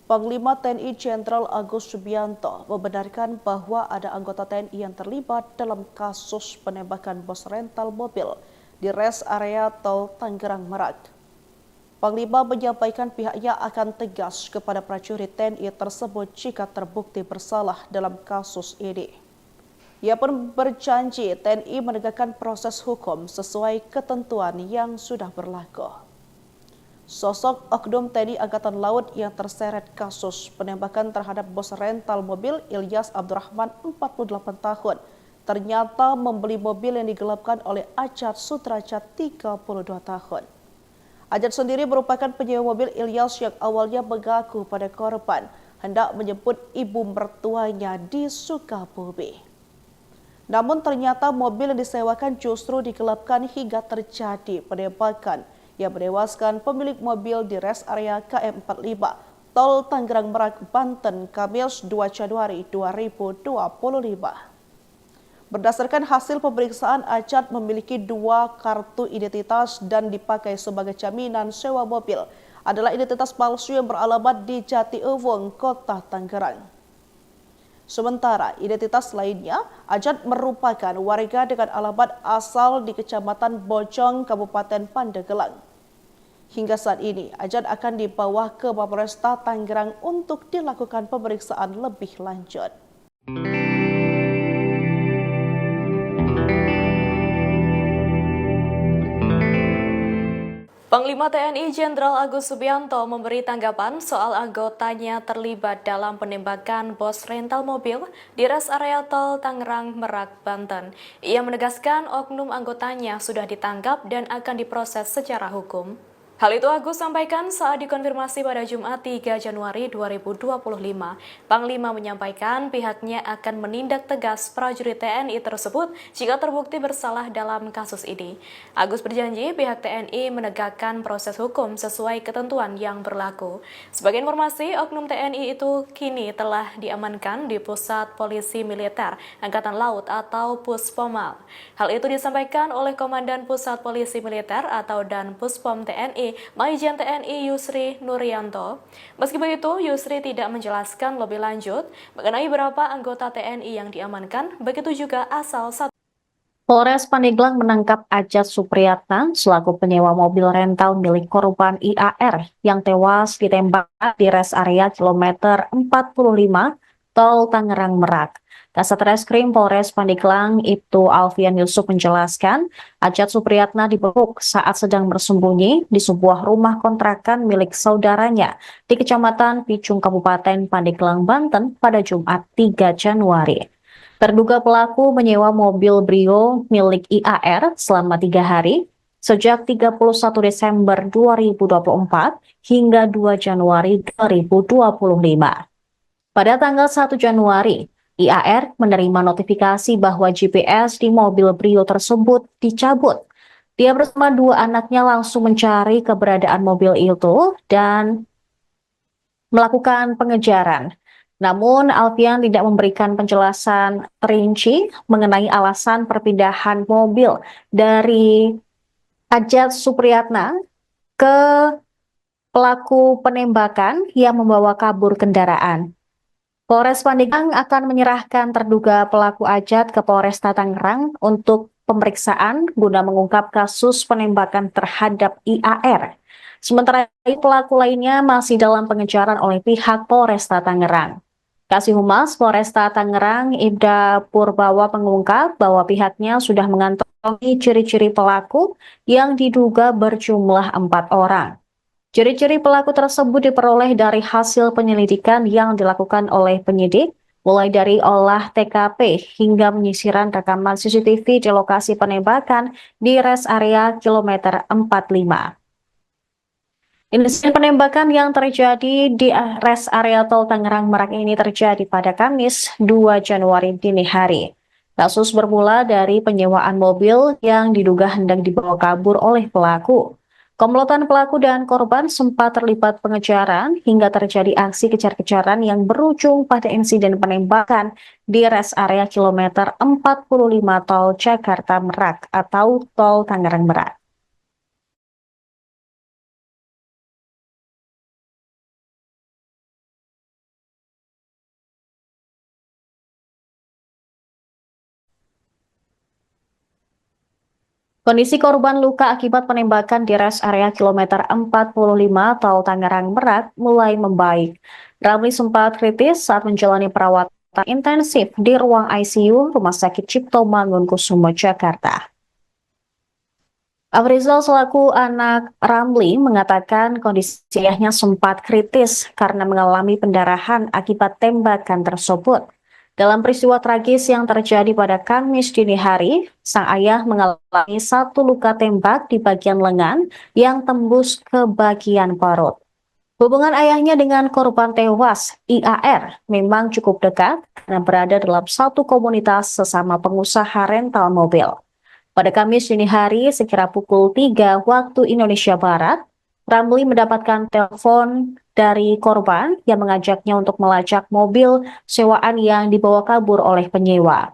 Panglima TNI Jenderal Agus Subianto membenarkan bahwa ada anggota TNI yang terlibat dalam kasus penembakan bos rental mobil di res area tol Tangerang Merak. Panglima menyampaikan pihaknya akan tegas kepada prajurit TNI tersebut jika terbukti bersalah dalam kasus ini. Ia pun berjanji TNI menegakkan proses hukum sesuai ketentuan yang sudah berlaku. Sosok oknum TNI Angkatan Laut yang terseret kasus penembakan terhadap bos rental mobil Ilyas Abdurrahman 48 tahun ternyata membeli mobil yang digelapkan oleh Ajat Sudrajat 32 tahun. Ajat sendiri merupakan penyewa mobil Ilyas yang awalnya mengaku pada korban hendak menjemput ibu mertuanya di Sukabumi. Namun ternyata mobil yang disewakan justru digelapkan hingga terjadi penembakan yang menewaskan pemilik mobil di res area KM 45 Tol Tangerang Merak, Banten, Kamis 2 Januari 2025. Berdasarkan hasil pemeriksaan, Ajat memiliki 2 kartu identitas dan dipakai sebagai jaminan sewa mobil. Adalah identitas palsu yang beralamat di Jatiuwung, Kota Tangerang. Sementara identitas lainnya, Ajat merupakan warga dengan alamat asal di Kecamatan Bojong, Kabupaten Pandeglang. Hingga saat ini, Ajat akan dibawa ke Mapolresta Tangerang untuk dilakukan pemeriksaan lebih lanjut. Panglima TNI Jenderal Agus Subianto memberi tanggapan soal anggotanya terlibat dalam penembakan bos rental mobil di res area tol Tangerang Merak, Banten. Ia menegaskan oknum anggotanya sudah ditangkap dan akan diproses secara hukum. Hal itu Agus sampaikan saat dikonfirmasi pada Jumat 3 Januari 2025. Panglima menyampaikan pihaknya akan menindak tegas prajurit TNI tersebut jika terbukti bersalah dalam kasus ini. Agus berjanji pihak TNI menegakkan proses hukum sesuai ketentuan yang berlaku. Sebagai informasi, oknum TNI itu kini telah diamankan di Pusat Polisi Militer Angkatan Laut atau Puspomal. Hal itu disampaikan oleh Komandan Pusat Polisi Militer atau Danpuspom TNI Maijen TNI Yusri Nuryanto. Meski begitu, Yusri tidak menjelaskan lebih lanjut mengenai berapa anggota TNI yang diamankan, begitu juga asal satu. Polres Pandeglang menangkap Ajat Supriyatna selaku penyewa mobil rental milik korban IAR yang tewas ditembak di res area kilometer 45 Tol Tangerang Merak. Kasat Reskrim Polres Pandeglang Ibtu Alfian Yusuf menjelaskan, Ajat Supriyatna dibekuk saat sedang bersembunyi di sebuah rumah kontrakan milik saudaranya di Kecamatan Picung, Kabupaten Pandeglang, Banten pada Jumat 3 Januari. Terduga pelaku menyewa mobil Brio milik IAR selama 3 hari, sejak 31 Desember 2024 hingga 2 Januari 2025. Pada tanggal 1 Januari, IAR menerima notifikasi bahwa GPS di mobil Brio tersebut dicabut. Dia bersama 2 anaknya langsung mencari keberadaan mobil itu dan melakukan pengejaran. Namun, Alfian tidak memberikan penjelasan rinci mengenai alasan perpindahan mobil dari Ajat Supriyatna ke pelaku penembakan yang membawa kabur kendaraan. Polres Pandeglang akan menyerahkan terduga pelaku Ajat ke Polresta Tangerang untuk pemeriksaan guna mengungkap kasus penembakan terhadap IAR. Sementara itu, pelaku lainnya masih dalam pengejaran oleh pihak Polresta Tangerang. Kasih Humas Polresta Tangerang Ibda Purbawa mengungkap bahwa pihaknya sudah mengantongi ciri-ciri pelaku yang diduga berjumlah 4 orang. Ciri-ciri pelaku tersebut diperoleh dari hasil penyelidikan yang dilakukan oleh penyidik, mulai dari olah TKP hingga penyisiran rekaman CCTV di lokasi penembakan di res area kilometer 45. Insiden penembakan yang terjadi di res area tol Tangerang Merak ini terjadi pada Kamis 2 Januari dini hari. Kasus bermula dari penyewaan mobil yang diduga hendak dibawa kabur oleh pelaku. Komplotan pelaku dan korban sempat terlibat pengejaran hingga terjadi aksi kejar-kejaran yang berujung pada insiden penembakan di res area kilometer 45 Tol Jakarta Merak atau Tol Tangerang Merak. Kondisi korban luka akibat penembakan di res area kilometer 45 Tol Tangerang Merak mulai membaik. Ramli sempat kritis saat menjalani perawatan intensif di ruang ICU Rumah Sakit Cipto Mangunkusumo, Jakarta. Afrizal selaku anak Ramli mengatakan kondisi ayahnya sempat kritis karena mengalami pendarahan akibat tembakan tersebut. Dalam peristiwa tragis yang terjadi pada Kamis dini hari, sang ayah mengalami satu luka tembak di bagian lengan yang tembus ke bagian perut. Hubungan ayahnya dengan korban tewas, IAR, memang cukup dekat karena berada dalam satu komunitas sesama pengusaha rental mobil. Pada Kamis dini hari, sekira pukul 3 waktu Indonesia Barat, Ramli mendapatkan telepon dari korban yang mengajaknya untuk melacak mobil sewaan yang dibawa kabur oleh penyewa.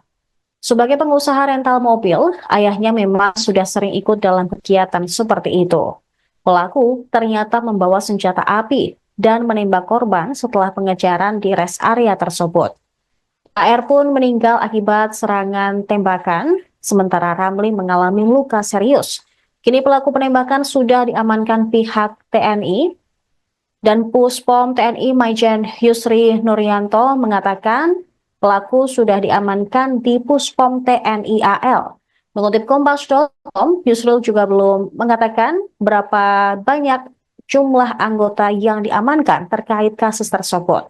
Sebagai pengusaha rental mobil, ayahnya memang sudah sering ikut dalam kegiatan seperti itu. Pelaku ternyata membawa senjata api dan menembak korban setelah pengejaran di rest area tersebut. AR pun meninggal akibat serangan tembakan, sementara Ramli mengalami luka serius. Kini pelaku penembakan sudah diamankan pihak TNI, dan Puspom TNI Maijen Yusri Nuryanto mengatakan pelaku sudah diamankan di Puspom TNI AL. Mengutip Kompas.com, Yusril juga belum mengatakan berapa banyak jumlah anggota yang diamankan terkait kasus tersebut.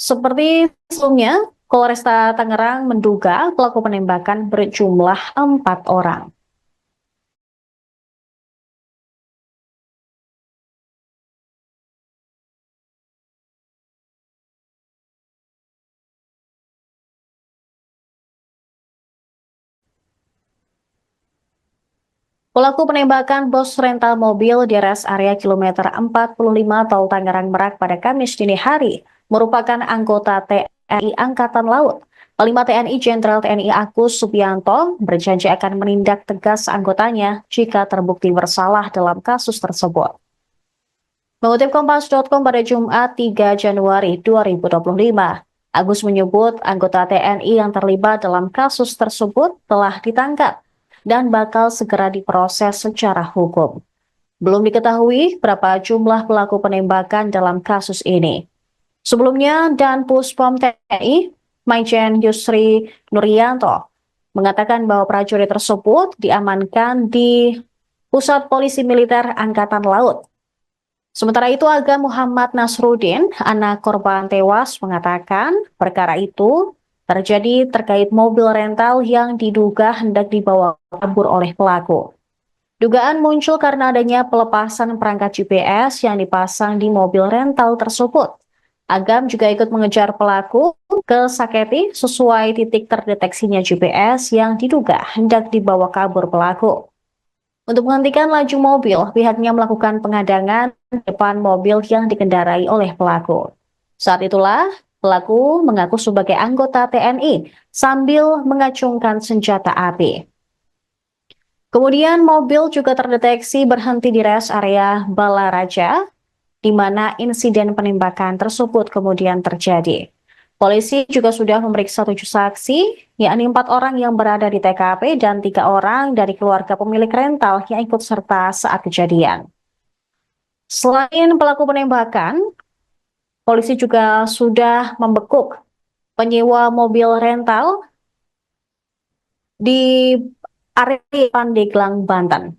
Seperti sebelumnya, Polresta Tangerang menduga pelaku penembakan berjumlah 4 orang. Pelaku penembakan bos rental mobil di res area kilometer 45 Tol Tangerang Merak pada Kamis dini hari merupakan anggota TNI Angkatan Laut. Panglima TNI Jenderal TNI Agus Subianto berjanji akan menindak tegas anggotanya jika terbukti bersalah dalam kasus tersebut. Mengutip Kompas.com pada Jumat 3 Januari 2025, Agus menyebut anggota TNI yang terlibat dalam kasus tersebut telah ditangkap dan bakal segera diproses secara hukum. Belum diketahui berapa jumlah pelaku penembakan dalam kasus ini. Sebelumnya, Dan Puspom TNI, Maijen Yusri Nuryanto, mengatakan bahwa prajurit tersebut diamankan di Pusat Polisi Militer Angkatan Laut. Sementara itu, Aga Muhammad Nasruddin, anak korban tewas, mengatakan perkara itu terjadi terkait mobil rental yang diduga hendak dibawa kabur oleh pelaku. Dugaan muncul karena adanya pelepasan perangkat GPS yang dipasang di mobil rental tersebut. Agam juga ikut mengejar pelaku ke Saketi sesuai titik terdeteksinya GPS yang diduga hendak dibawa kabur pelaku. Untuk menghentikan laju mobil, pihaknya melakukan pengadangan di depan mobil yang dikendarai oleh pelaku. Saat itulah pelaku mengaku sebagai anggota TNI sambil mengacungkan senjata api. Kemudian mobil juga terdeteksi berhenti di res area Balaraja, di mana insiden penembakan tersebut kemudian terjadi. Polisi juga sudah memeriksa 7 saksi, yakni 4 orang yang berada di TKP dan 3 orang dari keluarga pemilik rental yang ikut serta saat kejadian. Selain pelaku penembakan, polisi juga sudah membekuk penyewa mobil rental di area Pandeglang, Banten.